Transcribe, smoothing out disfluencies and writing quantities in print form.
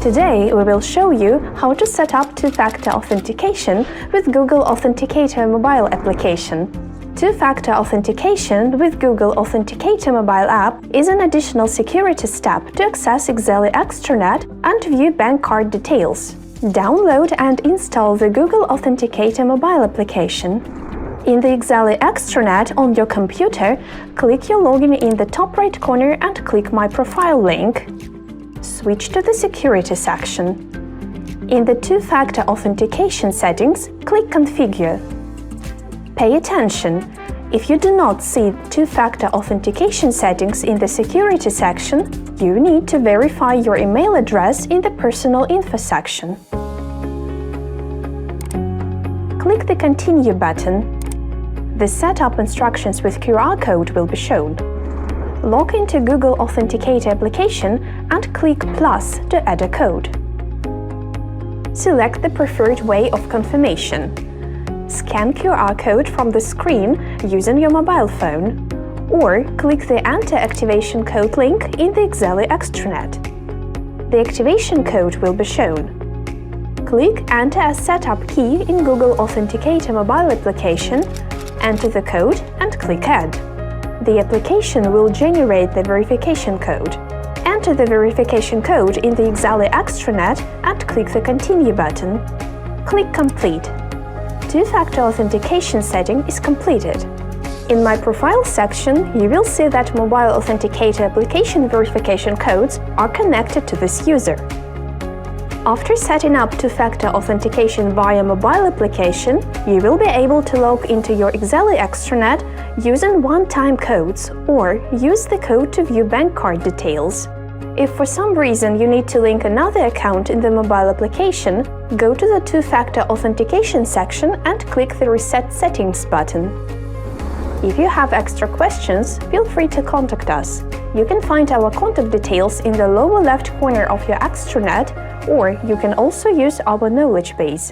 Today, we will show you how to set up two-factor authentication with Google Authenticator mobile application. Two-factor authentication with Google Authenticator mobile app is an additional security step to access Exely Extranet and view bank card details. Download and install the Google Authenticator mobile application. In the Exely Extranet on your computer, click your login in the top right corner and click My Profile link. Switch to the Security section. In the two-factor authentication settings, click Configure. Pay attention! If you do not see two-factor authentication settings in the Security section, you need to verify your email address in the Personal Info section. Click the Continue button. The setup instructions with QR code will be shown. Log into Google Authenticator application and click Plus to add a code. Select the preferred way of confirmation. Scan QR code from the screen using your mobile phone, or click the Enter Activation Code link in the Exely Extranet. The activation code will be shown. Click Enter a setup key in Google Authenticator mobile application, enter the code and click Add. The application will generate the verification code. Enter the verification code in the Exely Extranet and click the Continue button. Click Complete. Two-factor authentication setting is completed. In My Profile section, you will see that mobile authenticator application verification codes are connected to this user. After setting up two-factor authentication via mobile application, you will be able to log into your Exely Extranet using one-time codes or use the code to view bank card details. If for some reason you need to link another account in the mobile application, go to the two-factor authentication section and click the Reset Settings button. If you have extra questions, feel free to contact us. You can find our contact details in the lower left corner of your extranet, or you can also use our knowledge base.